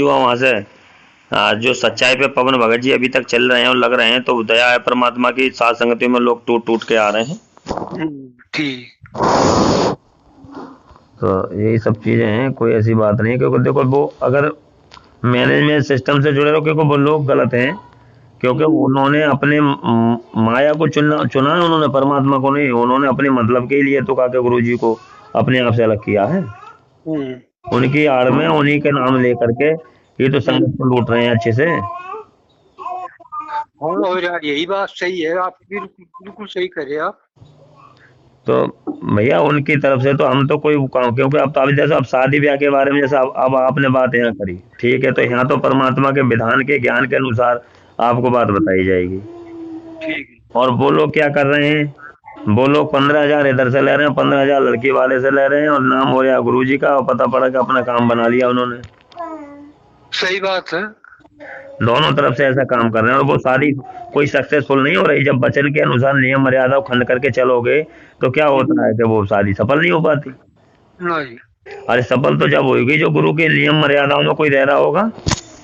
हुआ वहां से। जो सच्चाई पे पवन भगत जी अभी तक चल रहे हैं और लग रहे हैं, तो दया है परमात्मा की, सात संगतियों में लोग टूट टूट के आ रहे हैं। ठीक। तो यही सब चीजें हैं, कोई ऐसी बात नहीं है। क्योंकि देखो वो अगर मैनेजमेंट सिस्टम से जुड़े रहो, क्योंकि वो लोग गलत हैं, क्योंकि उन्होंने अपने माया को चुना चुना है उन्होंने, परमात्मा को नहीं। उन्होंने अपने मतलब के लिए तो काके गुरु जी को अपने आप से अलग किया है। हम्म। उनकी आड़ में उन्हीं के नाम लेकर के ये तो संगत को लूट रहे हैं अच्छे से। हाँ, और यार यही बात सही है, आप बिल्कुल बिल्कुल सही करे आप। तो भैया उनकी तरफ से तो हम तो कोई काम, क्योंकि अब तो अभी जैसे अब शादी ब्याह के बारे में जैसे अब आपने बात यहाँ करी, ठीक है, तो यहाँ तो परमात्मा के विधान के ज्ञान के अनुसार आपको बात बताई जाएगी। ठीक है। और वो लोग क्या कर रहे हैं, वो लोग 15,000 इधर से ले रहे हैं, 15,000 लड़की वाले से ले रहे हैं, और नाम हो रहा गुरु जी का, और पता पड़ा कि अपना काम बना लिया उन्होंने। सही बात है। दोनों तरफ से ऐसा काम कर रहे हैं, और वो शादी कोई सक्सेसफुल नहीं हो रही। जब वचन के अनुसार नियम मर्यादा खंड करके चलोगे तो क्या होता है कि वो शादी सफल नहीं हो पाती। नहीं। अरे सफल तो जब होगी जो गुरु के नियम मर्यादाओं में कोई रह रहा होगा,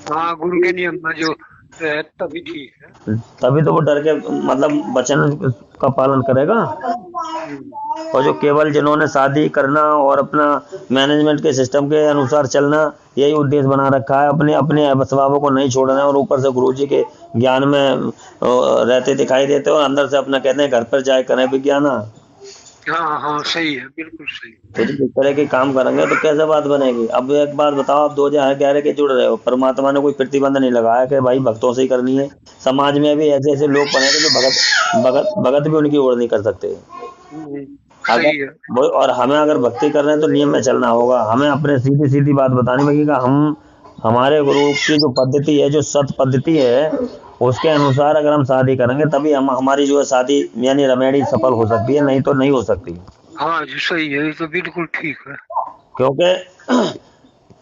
हाँ, गुरु के नियम में जो है तभी ठीक है। तभी तो वो डर के मतलब वचन का पालन करेगा। हम्म। और जो केवल जिन्होंने शादी करना और अपना मैनेजमेंट के सिस्टम के अनुसार चलना, यही उद्देश्य बना रखा है, अपने अपने स्वभावों को नहीं छोड़ना है, और ऊपर से गुरु जी के ज्ञान में रहते दिखाई देते हैं, और अंदर से अपना कहते हैं घर पर जाए करें विज्ञान। हाँ हाँ, सही है, बिल्कुल सही। तो जब इस तरह के काम करेंगे तो कैसे बात बनेगी। अब एक बात बताओ, आप 2011 के जुड़ रहे हो, परमात्मा ने कोई प्रतिबंध नहीं लगाया कि भाई भक्तों से ही करनी है। समाज में भी ऐसे ऐसे लोग बने जो भगत भगत भगत भी उनकी ओर नहीं कर सकते। हम्म, अगर सही है। वो, और हमें अगर भक्ति कर रहे हैं तो नियम में चलना होगा। हमें अपने सीधी सीधी बात बतानी पड़ेगी कि हम हमारे गुरु की जो पद्धति है, जो सत पद्धति है, उसके अनुसार अगर हम शादी करेंगे तभी हम हमारी जो है शादी यानी रमेड़ी सफल हो सकती है, नहीं तो नहीं हो सकती। हाँ जी, सही है, ये तो बिल्कुल ठीक है। क्योंकि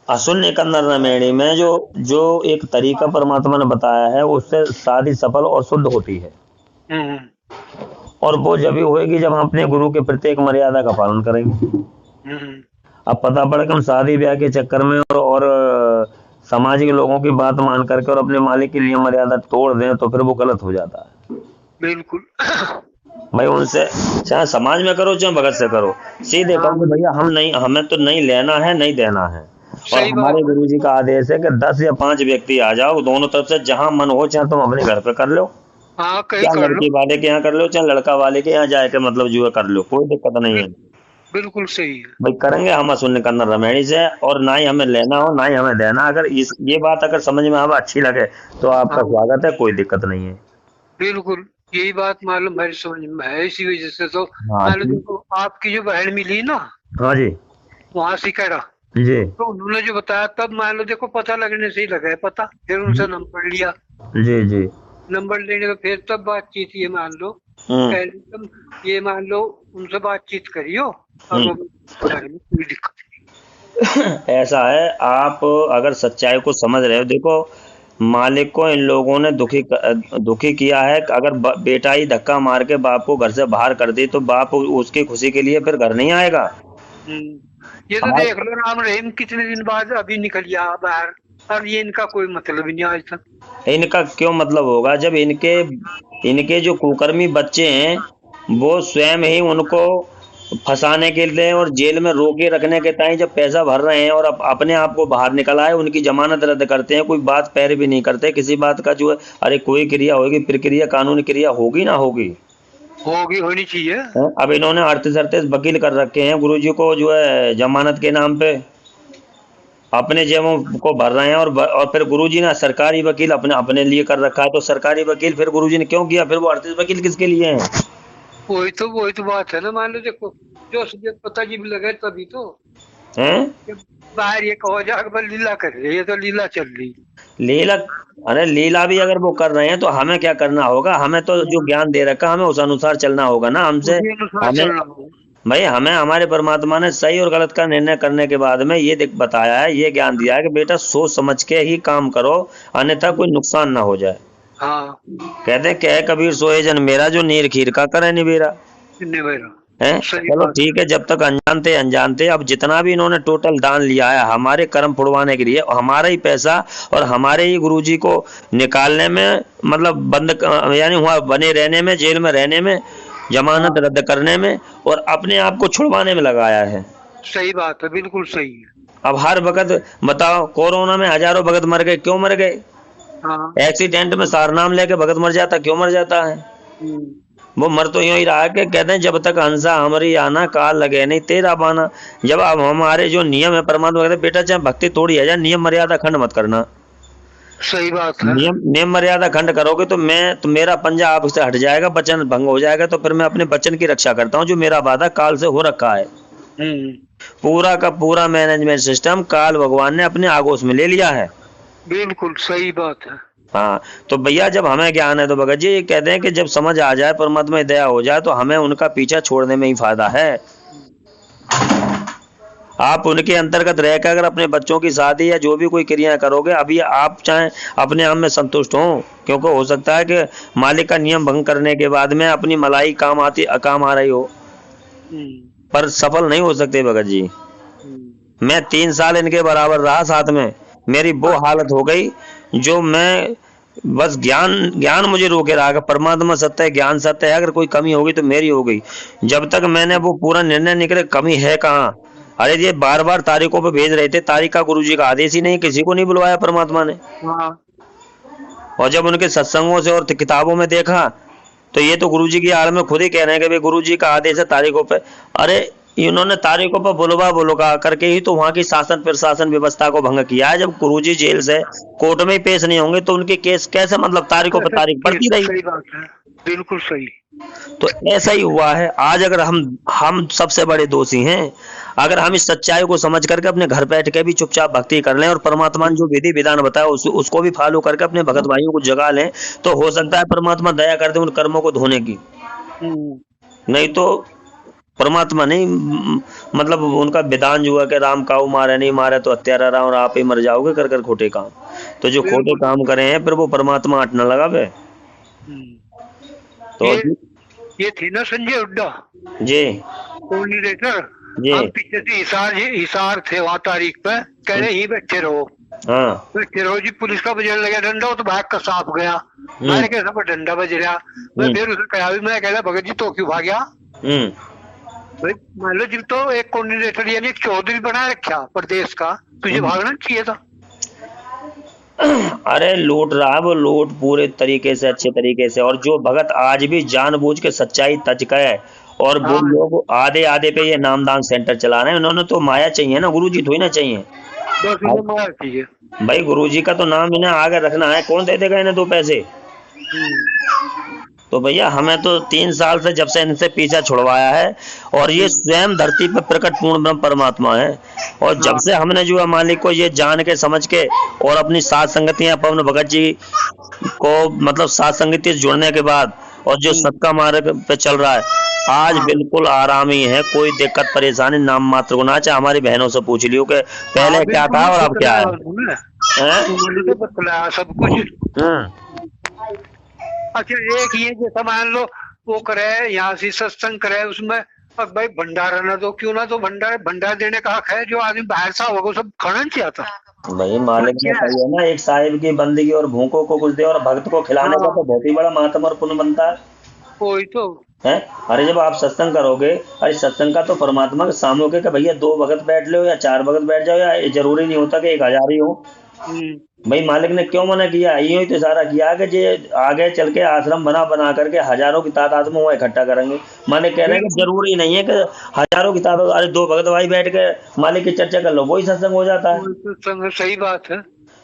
अशून्य कन्नर रमेणी में जो जो एक तरीका परमात्मा ने बताया है, उससे शादी सफल और शुद्ध होती है। हम्म। और वो जब भी होएगी जब हम अपने गुरु के प्रत्येक मर्यादा का पालन करेंगे। हम्म। अब पता पड़ा कि हम शादी ब्याह के चक्कर में और समाज के लोगों की बात मान करके और अपने मालिक की नियम मर्यादा तोड़ दें, तो फिर वो गलत हो जाता है। बिल्कुल। भाई उनसे चाहे समाज में करो चाहे भगत से करो, सीधे हाँ, कहो कि भैया हम नहीं, हमें तो नहीं लेना है, नहीं देना है। और सही बात हमारे है। गुरुजी का आदेश है कि 10 या 5 व्यक्ति आ जाओ, दोनों तरफ से जहां मन हो, चाहे तुम अपने घर पे कर लो, हाँ, कहीं चाहे कर लो। लड़की वाले के यहाँ कर लो, चाहे लड़का वाले के यहाँ जाए के मतलब जो है कर लो, कोई दिक्कत नहीं है। बिल्कुल सही है। भाई करेंगे हम शून्य कन्नड़ रमेणी से, और ना ही हमें लेना हो ना ही हमें देना। अगर इस ये बात अगर समझ में हमें अच्छी लगे तो आपका हाँ, स्वागत है, कोई दिक्कत नहीं है। बिल्कुल यही बात मालूम मेरी समझ में है, इसी वजह से तो हाँ मान लो देखो, आपकी जो बहन मिली ना हाँ जी वहां सिकड़ा, जी तो उन्होंने जो बताया तब मान लो देखो पता लगने से ही लगा है पता, फिर उनसे नंबर लिया। जी जी। नंबर लेने का फिर तब बातचीत, ये मान लो हम्म पहले तुम ये मान लो उनसे बातचीत करियो, और वो हम्म। बारे में कोई दिक्कत ऐसा है, आप अगर सच्चाई को समझ रहे हो, देखो मालिक को इन लोगों ने दुखी किया है। अगर बेटा ही धक्का मार के बाप को घर से बाहर कर दी, तो बाप उसकी खुशी के लिए फिर घर नहीं आएगा। नहीं। ये तो आज देख लो राम रहीम कितने दिन बाद अभी निकल गया बाहर, और ये इनका कोई मतलब ही नहीं आज तक। इनका क्यों मतलब होगा, जब इनके इनके जो कुकर्मी बच्चे हैं वो स्वयं ही उनको फंसाने के लिए और जेल में रोके रखने के टाइम जब पैसा भर रहे हैं, और अपने आप को बाहर निकल आए, उनकी जमानत रद्द करते हैं, कोई बात पैर भी नहीं करते किसी बात का जो है। अरे कोई क्रिया होगी, प्रक्रिया कानूनी क्रिया होगी ना होगी। होगी, होनी चाहिए। हैं? अब इन्होंने 38-38 वकील कर रखे हैं गुरुजी को जो है जमानत के नाम पे, अपने जेबों को भर रहे हैं, और फिर गुरुजी ने सरकारी वकील अपने अपने लिए कर रखा है। तो सरकारी वकील फिर गुरुजी ने क्यों किया, फिर वो 38 वकील किसके लिए हैं? वही तो बात है ना, मान लो देखो, जो सुबह पता जी भी लगे तभी तो हैं? जब बाहर ये कहो जाकर लीला कर रही है, ये तो लीला चल रही लीला, अरे लीला भी अगर वो कर रहे हैं तो हमें क्या करना होगा, हमें तो जो ज्ञान दे रखा हमें उस अनुसार चलना होगा ना। हमसे उसी अनुसार हमें चलना होगा। भाई हमें हमारे परमात्मा ने सही और गलत का निर्णय करने के बाद में ये बताया है, ये ज्ञान दिया है कि बेटा सोच समझ के ही काम करो, अन्यथा कोई नुकसान ना हो जाए। हाँ, कहते हैं कह कबीर सोए जन मेरा, जो नीर खीर का करे निबेरा। कितने बेरा। हैं। सही चलो बात ठीक है, जब तक अनजान थे अनजान थे, अब जितना भी इन्होंने टोटल दान लिया है हमारे कर्म फुड़वाने के लिए, और हमारा ही पैसा और हमारे ही गुरुजी को निकालने में, मतलब यानी वहाँ बने रहने में, जेल में रहने में, है। जमानत हाँ, रद्द करने में, और अपने आप को छुड़वाने में लगाया है। सही बात है, बिल्कुल सही है। अब हर वक्त बताओ, कोरोना में हजारों भगत मर गए, क्यों मर गए? हाँ। एक्सीडेंट में सार नाम लेके भगत मर जाता, क्यों मर जाता है? हम्म, वो मर तो यूं ही रहा है कि कहते हैं जब तक हंसा हमारी आना, काल लगे नहीं तेरा पाना। जब अब हमारे जो नियम है, परमात्मा कहते हैं बेटा चाहे भक्ति थोड़ी है, जाए नियम मर्यादा खंड मत करना। सही बात है। नियम नियम मर्यादा खंड करोगे तो मेरा पंजा आपसे हट जाएगा, वचन भंग हो जाएगा, तो फिर मैं अपने वचन की रक्षा करता हूँ जो मेरा वादा काल से हो रखा है। हम्म, पूरा का पूरा मैनेजमेंट सिस्टम काल भगवान ने अपने आगोश में ले लिया है। बिल्कुल सही बात है। हाँ, तो भैया जब हमें ज्ञान है तो भगत जी ये कहते हैं कि जब समझ आ जाए, परमात्मा की दया हो जाए, तो हमें उनका पीछा छोड़ने में ही फायदा है। आप उनके अंतर्गत रहकर अगर अपने बच्चों की शादी या जो भी कोई क्रिया करोगे, अभी आप चाहे अपने आप में संतुष्ट हो, क्योंकि हो सकता है कि मालिक का नियम भंग करने के बाद में अपनी मलाई काम आ रही हो, हम्म, पर सफल नहीं हो सकते भगत जी। हम्म, मैं 3 साल इनके बराबर रहा साथ में, मेरी वो हालत हो गई जो मैं बस ज्ञान ज्ञान मुझे रोके रहा कि परमात्मा सत्य है, ज्ञान सत्य है, अगर कोई कमी होगी तो मेरी हो गई। जब तक मैंने वो पूरा निर्णय निकले कमी है कहाँ। अरे ये बार बार तारीखों पे भेज रहे थे, तारीख का गुरुजी का आदेश ही नहीं, किसी को नहीं बुलवाया परमात्मा ने। हाँ, और जब उनके सत्संगों से और किताबों में देखा, तो ये तो गुरुजी की आड़ में खुद ही कह रहे हैं कि भाई गुरुजी का आदेश है तारीखों पे। अरे इन्होंने तारीखों पर बुलवा करके ही तो वहां की शासन प्रशासन व्यवस्था को भंग किया है। जब गुरुजी जेल से कोर्ट में ही पेश नहीं होंगे तो उनके केस कैसे, मतलब तारीखों पर कैसे तारीख पड़ती रही। सही बात है, बिल्कुल सही। तो ऐसा ही हुआ है आज। अगर हम सबसे बड़े दोषी हैं, अगर हम इस सच्चाई को समझ करके अपने घर बैठ के भी चुपचाप भक्ति कर लें और परमात्मा ने जो विधि विधान बताया उसको भी फॉलो करके अपने भगत भाइयों को जगा लें, तो हो सकता है परमात्मा दया कर दे उन कर्मों को धोने की। हम्म, नहीं तो परमात्मा नहीं, मतलब उनका विधान जो है कि राम काऊ मारे नहीं मारे तो हत्यारा राम और आप ही मर जाओगे कर कर खोटे काम। तो जो खोटे बिल्कुल। काम करे हैं फिर वो परमात्मा हट न लगावे। हम्म, तो ये ये थी ना संजय हुड्डा जी कोऑर्डिनेटर। जी हम पीछे से हिसार हिसार थे वहाँ तारीख पे, कह रहे ही बैठे रहो, हाँ बैठे रहो जी। पुलिस का बजने लगा डंडा, वो तो भाग का सांप गया। मैंने कैसा पर डंडा बज रहा, मैं फिर उसे कहा भी, मैं कह रहा भगत जी तो क्यों भाग गया हम्म भाई? मान लो जी तो एक कोऑर्डिनेटर यानी एक चौधरी बना रखा प्रदेश का, तुझे भागना चाहिए था। अरे लूट रहा है वो, लूट पूरे तरीके से अच्छे तरीके से। और जो भगत आज भी जानबूझ के सच्चाई तज का है, और वो हाँ, लोग आधे आधे पे ये नामदान सेंटर चला रहे हैं, उन्होंने तो माया चाहिए ना, गुरुजी थोड़ी ना चाहिए। बस उन्हें मार चाहिए। भाई गुरुजी का तो नाम इन्हें आगे रखना है, कौन दे देगा इन्हें 2 पैसे। हम्म, तो भैया हमें तो 3 साल से जब से इनसे पीछा छुड़वाया है, और ये हम्म, स्वयं धरती पर प्रकट पूर्ण ब्रह्म परमात्मा है। और जब हाँ, से हमने जो है मालिक को ये जान के समझ के और अपनी साथ संगतियां पवन भगत जी को, मतलब साथ संगति से जुड़ने के बाद, और जो हम्म, सबका मार्ग पे चल रहा है, आज हाँ, बिल्कुल आराम ही है, कोई दिक्कत परेशानी नाम मात्र को ना। चाहे हमारी बहनों से पूछ लियो कि हाँ, पहले क्या बिल्कुल था और अब क्या बतलाया है। उन्होंने। हैं? उन्होंने तो बतलाया सब कुछ। हम्म अच्छा, एक ये जैसा मान लो वो करे यहाँ से सत्संग करे, उसमें अब भाई भंडारा ना दो, क्यों ना दो भंडारा? भंडारा देने का हक है, जो आदमी बाहर से होगा सब खाना नहीं चाहता। भाई मालिक ने क्या है? कही है ना, एक साहिब की बंदगी और भूखों को कुछ दे, और भक्त को खिलाने का हाँ, तो बहुत ही बड़ा महात्म और पुण्य बनता वही तो। है। अरे जब आप सत्संग करोगे, अरे सत्संग का तो परमात्मा के सामूहिक है, भैया 2 भगत बैठ लो या 4 भगत बैठ जाओ, या जरूरी नहीं होता कि 1000 ही हो। हम्म, भाई मालिक ने क्यों मना किया, यूं ही तो इशारा किया कि जे आगे चल के आश्रम बना बना करके हजारों की तादाद में वो इकट्ठा करेंगे। मालिक कह रहे हैं कि बिल्कुल। जरूरी नहीं है कि हजारों की तादाद, अरे 2 भगत भाई बैठ के मालिक की चर्चा कर लो, वही सत्संग हो जाता है। वही तो सही बात है।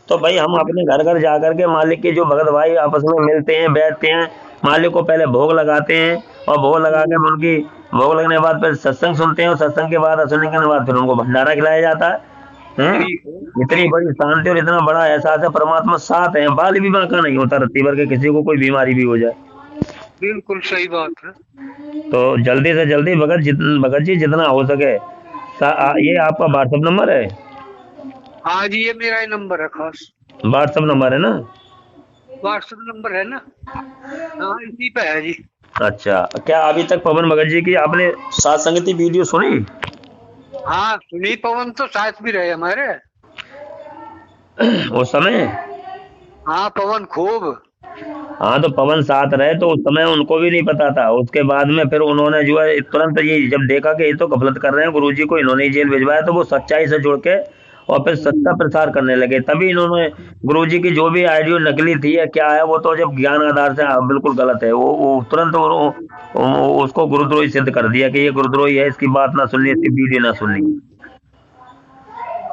तो भाई हम अपने घर घर जा करके मालिक के जो भगत भाई आपस में मिलते हैं, बैठते हैं, मालिक को पहले भोग लगाते हैं, और भोग लगा के हम्म, उनकी भोग लगने के बाद फिर सत्संग सुनते हैं, और सत्संग के बाद सुनने के बाद फिर उनको भंडारा खिलाया जाता है। ठीक है, इतनी ठीक है। बड़ी शांति और इतना बड़ा एहसास है, परमात्मा साथ है, बाल भी बांका नहीं होता रत्ती भर के, किसी को कोई बीमारी भी हो जाए। बिल्कुल सही बात है। तो जल्दी से जल्दी भगत जी जितना हो सके, ये हम्म, आपका व्हाट्सएप नंबर है? हाँ जी, ये मेरा ही नंबर है खास। व्हाट्सएप नंबर है ना? व्हाट्सएप नंबर है ना? हाँ, इसी पे है जी। अच्छा, क्या अभी तक पवन भगत जी की आपने सात संगति वीडियो सुनी? हाँ सुनी, पवन तो साथ भी रहे हमारे। उस समय? हाँ पवन खूब। हाँ, तो पवन साथ रहे तो उस समय उनको भी नहीं पता था। उसके बाद में फिर उन्होंने जो है तुरंत ये जब देखा कि ये तो गफलत कर रहे हैं, गुरुजी को इन्होंने ही जेल भिजवाया, तो वो सच्चाई से जुड़ के और फिर सच्चा प्रचार करने लगे। तभी इन्होंने गुरुजी की जो भी आइडियो नकली थी या क्या है, वो तो जब ज्ञान आधार से बिल्कुल गलत है, वो तुरंत उसको गुरुद्रोही सिद्ध कर दिया कि ये गुरुद्रोही है, इसकी बात ना सुननी, इसकी वीडियो ना सुननी।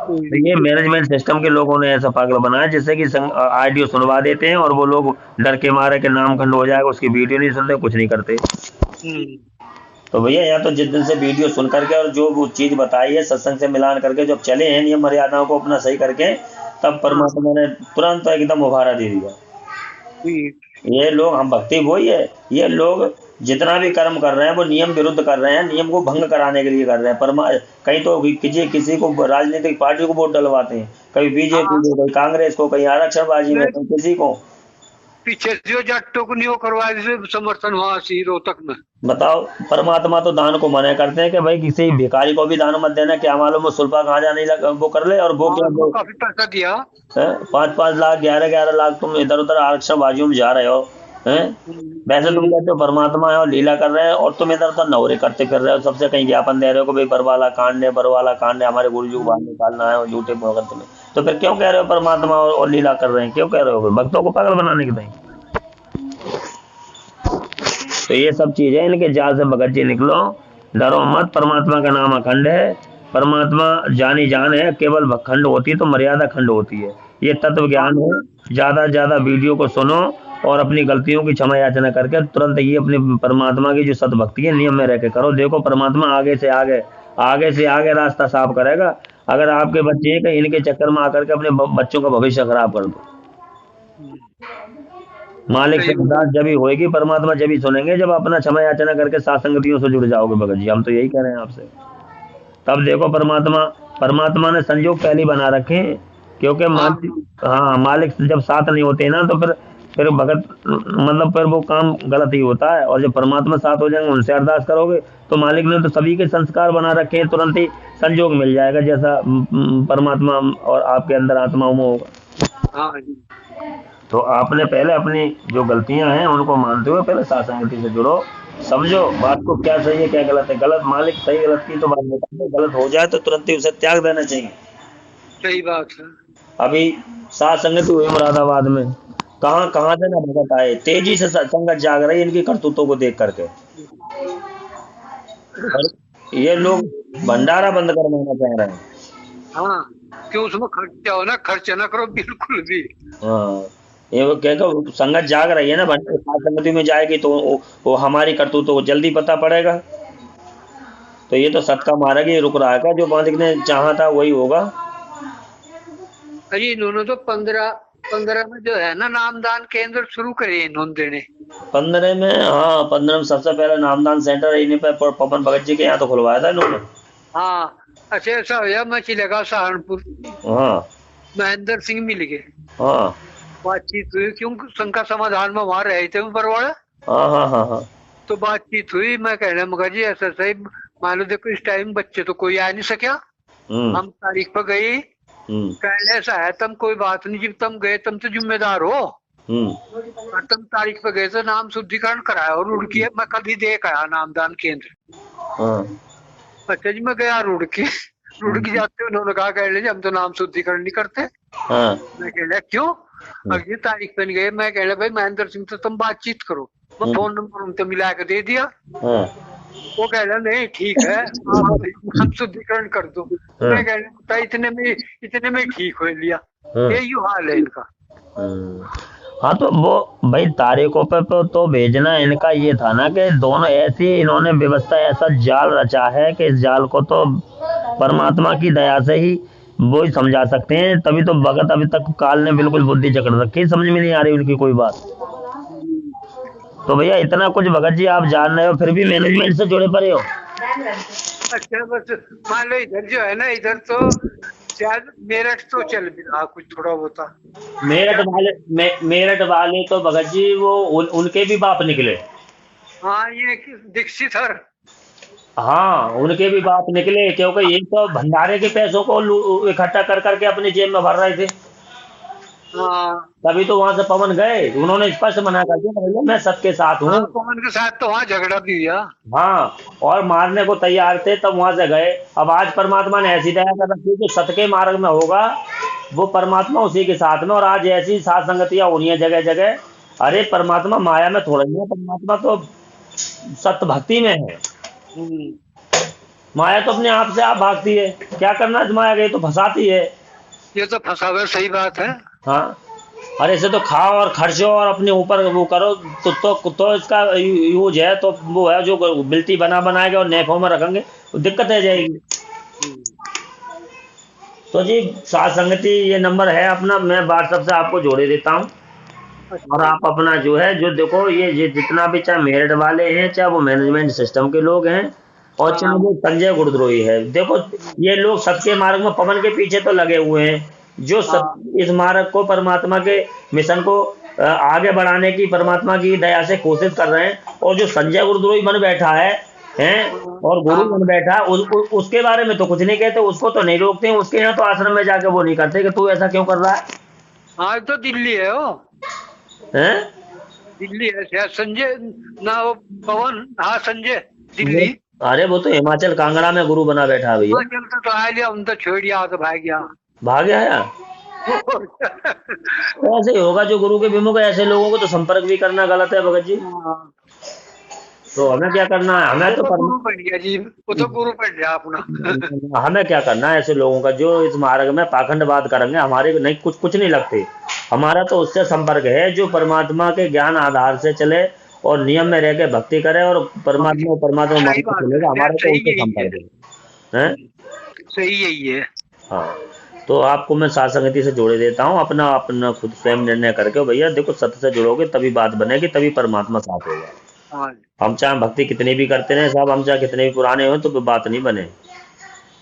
तो ये मैनेजमेंट सिस्टम के लोगों ने ऐसा पागल बनाया जिससे कि ऑडियो सुनवा देते हैं और वो लोग डर के मारे के नाम खंड हो जाएगा, उसकी वीडियो नहीं सुनते, कुछ नहीं करते। तो भैया या तो जिस दिन से वीडियो सुन करके और जो वो चीज बताई है सत्संग से मिलान करके जब चले हैं नियम मर्यादाओं को अपना सही करके, तब परमात्मा ने तुरंत एकदम उभारा दे दिया। ये लोग, हम भक्ति वही है, ये लोग जितना भी कर्म कर रहे हैं वो नियम विरुद्ध कर रहे हैं, नियम को भंग कराने के लिए कर रहे हैं। कहीं तो किसी को राजनीतिक पार्टी को वोट डलवाते हैं, कभी बीजेपी को, कहीं कांग्रेस को, कहीं आरक्षणबाजी में, कहीं किसी को। पीछे जो जाटों को नहीं वो करवाया जिसे समर्थन हुआ सी रोहतक में। बताओ, परमात्मा तो दान को मना करते हैं कि भाई किसी भिखारी को भी दान मत देना, क्या मालूम वो सुल्फा कहाँ जाने वो कर ले, और वो क्या काफी पैसा दिया, 5-5 लाख 11-11 लाख तुम इधर उधर आरक्षण बाजियों में जा रहे हो हैं। वैसे तुम कहते हो परमात्मा है और लीला कर रहे हैं, और तुम इधर उधर नवरे करते फिर रहे हो, सबसे कहीं ज्ञापन दे रहे हो कि भाई बरवाला कांड है, बरवाला कांड है, हमारे गुरु जी को बाहर निकालना है, और झूठे भगत में। तो फिर क्यों कह रहे हो परमात्मा और लीला कर रहे हैं, क्यों कह रहे हो भक्तों को पागल बनाने के लिए? तो ये सब चीजें इनके जाल से भगत जी निकलो, डरो मत, परमात्मा का नाम अखंड है, परमात्मा जानी जान है, केवल खंड होती है तो मर्यादा खंड होती है, ये तत्व ज्ञान है। ज्यादा से ज्यादा वीडियो को सुनो और अपनी गलतियों की क्षमा याचना करके तुरंत ही अपने परमात्मा की जो सतभक्ति है नियम में रह के करो, देखो परमात्मा आगे से आगे रास्ता साफ करेगा। अगर आपके बच्चे कहीं इनके चक्कर में आकर के अपने बच्चों का भविष्य खराब कर दो, मालिक से अरदास जब ही होएगी, परमात्मा जब ही सुनेंगे जब अपना क्षमा याचना करके सात संगतियों से जुड़ जाओगे भगत जी, हम तो यही कह रहे हैं आपसे। तब देखो परमात्मा ने संयोग पहले बना रखे हैं, क्योंकि मालिक जब साथ नहीं होते ना तो फिर भगत मतलब फिर वो काम गलत ही होता है, और जब परमात्मा साथ हो जाएंगे, उनसे अरदास करोगे तो मालिक ने तो सभी के संस्कार बना रखे हैं, तुरंत ही संयोग मिल जाएगा जैसा परमात्मा और आपके अंदर आत्माओं में होगा। तो आपने पहले अपनी जो गलतियां हैं उनको मानते हुए पहले साथ संगति से जुड़ो, समझो बात को क्या सही है क्या गलत है। गलत मालिक सही गलत की तो बात बता दो, गलत हो जाए तो तुरंत ही उसे त्याग देना चाहिए। सही बात है। अभी साथ संगति हुई मुरादाबाद में, कहाँ कहाँ से ना भगत आए, तेजी से संगत जाग रही इनकी करतूतों को देख करके। ये लोग भंडारा बंद करवाना चाह रहे हैं। हाँ, क्यों उसमें खर्चा हो ना, खर्चा ना करो बिल्कुल भी। हाँ, ये कहकर संगत जाग रही है ना, साथ संगति में जाएगी तो वो हमारी करतूतों को जल्दी पता पड़ेगा। तो ये तो सत का मार्ग ही रुक रहा है, जो मालिक ने चाहा था वही होगा। अरे इन्होंने तो 15 में जो है ना नामदान केंद्र शुरू करे इन्होंने देने। 15 में, हाँ 15 में सबसे पहले नामदान सेंटर इन्हीं पे पवन भगत जी के यहाँ तो खुलवाया था इन्होंने। हाँ, अच्छा ऐसा हुआ, मैं चिलेगा सहारनपुर, हाँ महेंद्र सिंह मिल गए, हाँ बातचीत हुई, क्योंकि शंका समाधान में वहां रहे थे बरवाड़ा। हाँ हाँ हाँ हाँ। तो बातचीत हुई, मैं कह रहा मगर जी ऐसा सही, मान लो देखो इस टाइम बच्चे तो कोई आ नहीं सका, हम तारीख पर गए, कहले ऐसा है तुम कोई बात नहीं, जब तुम गए तुम तो जिम्मेदार हो, और तुम तारीख पे गए तो नाम शुद्धिकरण कराया और रुड़की मैं कल ही देख आया नामदान केंद्र। अच्छा जी, मैं गया रुड़की जाते उन्होंने कहा कह लीजिए हम तो नाम शुद्धिकरण नहीं करते। मैं कह रहा क्यों, अगली तारीख पे नहीं गए, मैं कह रहा भाई महेंद्र सिंह से तुम बातचीत करो, मैं फोन नंबर उनसे मिला के दे दिया। वो कह रहा नहीं ठीक है आप नाम शुद्धिकरण कर दो। मैं कह रहा इतने में ठीक हो लिया, यही हाल है इनका। हाँ तो वो भाई तारीखों पे तो भेजना इनका ये था ना कि दोनों ऐसी इन्होंने व्यवस्था ऐसा जाल रचा है कि इस जाल को तो परमात्मा की दया से ही वो ही समझा सकते हैं। तभी तो भगत अभी तक काल ने बिल्कुल बुद्धि जकड़ रखी, समझ में नहीं आ रही उनकी कोई बात। तो भैया इतना कुछ भगत जी आप जान रहे हो, फिर भी मैनेजमेंट से जुड़े पड़े हो। अच्छा बस मान लो इधर जो है ना, इधर तो शायद मेरठ तो चल भी रहा कुछ थोड़ा होता। मेरठ वाले तो भगत जी वो उनके भी बाप निकले। हाँ, ये दीक्षित सर। हाँ, उनके भी बात निकले, क्योंकि ये तो भंडारे के पैसों को इकट्ठा कर करके अपनी जेब में भर रहे थे। हाँ तभी तो वहां से पवन गए, उन्होंने स्पष्ट मना कर दिया भैया मैं सबके साथ हूँ। हाँ, पवन के साथ तो वहाँ झगड़ा भी हुआ। हाँ, और मारने को तैयार थे, तब वहां से गए। अब आज परमात्मा ने ऐसी दया कर रखी है, जो सत के मार्ग में होगा वो परमात्मा उसी के साथ में। और आज ऐसी सात संगतियां हो रही है जगह जगह। अरे परमात्मा माया में थोड़ा ही है, परमात्मा तो सत्य भक्ति में है। हम्म, माया तो अपने आप से आप भागती है, क्या करना है माया गई तो फंसाती है। ये तो फंसावे, सही बात है। हाँ, और ऐसे तो खाओ और खर्चो और अपने ऊपर वो करो, तो इसका यूज है तो वो है, जो बिल्टी बना बनाएगा और नेफों में रखेंगे तो दिक्कत है जाएगी। हम्म, तो जी सात संगति ये नंबर है अपना, मैं व्हाट्सएप से आपको जोड़े देता हूँ। और अच्छा। आप अपना जो है जो देखो, ये जितना भी चाहे मेरिट वाले हैं, चाहे वो मैनेजमेंट सिस्टम के लोग हैं, और चाहे हाँ वो संजय गुरुद्रोही है, देखो ये लोग सत्य मार्ग में पवन के पीछे तो लगे हुए हैं। जो हाँ इस मार्ग को, परमात्मा के मिशन को आगे बढ़ाने की परमात्मा की दया से कोशिश कर रहे हैं। और जो संजय गुरुद्रोही बन बैठा है हैं और गुरु हाँ बन बैठा है, उसके बारे में तो कुछ नहीं कहते, उसको तो नहीं रोकते, उसके यहाँ तो आश्रम में जाके वो नहीं करते कि तू ऐसा क्यों कर रहा हाँ, तो दिल्ली है वो। है। दिल्ली है शायद संजय, ना वो पवन। हाँ, संजय वो दिल्ली। अरे वो तो हिमाचल कांगड़ा में गुरु बना बैठा है भैया। हाँ, चलता तो आ लिया, हम तो छोड़ दिया, तो भाग गया। भाग आया। तो ऐसे ही होगा, जो गुरु के विमुख है ऐसे लोगों को तो संपर्क भी करना गलत है भगत जी। हाँ, तो हमें क्या करना है, हमें वो तो तो गुरु बन गया जी, वो तो गुरु बन गया अपना। हमें क्या करना है ऐसे लोगों का, जो इस मार्ग में पाखंडवाद करेंगे, हमारे को नहीं, कुछ नहीं लगते। हमारा तो उससे संपर्क है जो परमात्मा के ज्ञान आधार से चले और नियम में रह के भक्ति करे और परमात्मा परमात्मा सही मार्ग से बात चलेगा, है, हमारा तो सही उनसे यही है। संपर्क है। हैं? सही यही है। हाँ, तो आपको मैं साथ संगति से जोड़े देता हूँ। अपना अपना खुद स्वयं निर्णय करके भैया देखो, सत्य से जुड़ोगे तभी बात बनेगी, तभी परमात्मा साथ होगा। हाँ, हम चाहे भक्ति कितनी भी करते रहे साहब, हम चाहे कितने भी पुराने हो, तो कोई बात नहीं बने।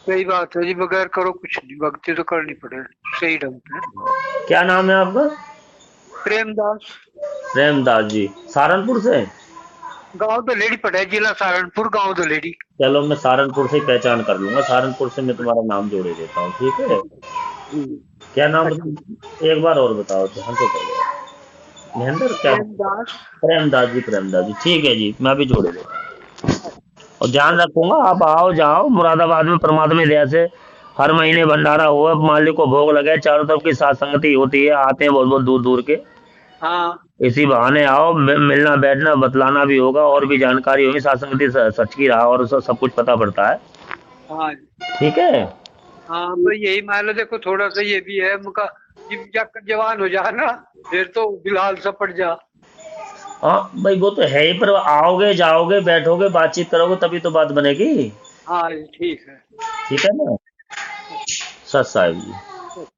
सही बात है जी, बगैर करो कुछ नहीं, भक्ति तो करनी पड़े सही ढंग से। क्या नाम है आपका? प्रेमदास। प्रेमदास जी, सहारनपुर से? गांव दलेड़ी पड़ा है, जिला सहारनपुर, गांव दलेड़ी। चलो मैं सहारनपुर से ही पहचान कर लूंगा, सहारनपुर से मैं तुम्हारा नाम जोड़े देता हूँ, ठीक है। हम्म, क्या नाम अच्छा। बताओ एक बार और बताओ तो हम तो कर गए। महेंद्र क्या? प्रेमदास। प्रेमदास जी, प्रेमदास जी, ठीक है जी, मैं भी जोड़े देता हूँ। और ध्यान रखूंगा, आप आओ जाओ मुरादाबाद में परमात्मा दया से हर महीने भंडारा हुआ, मालिक को भोग लगे, चारों तरफ की साथ संगति होती है, आते हैं बहुत बहुत दूर दूर के। हाँ इसी बहाने आओ, मिलना बैठना बतलाना भी होगा, और भी जानकारी होगी, साथ संगति सच की रहा और सब कुछ पता पड़ता है। हाँ ठीक है। हाँ, भाई यही मान लो, देखो थोड़ा सा ये भी है मुका, जिम जाकर जवान हो जाना, फिर तो बिलाल सा पड़ जा। हाँ भाई वो तो है ही, पर आओगे जाओगे बैठोगे बातचीत करोगे तभी तो बात बनेगी। हाँ ठीक है। ठीक है ना। सत साहिब जी।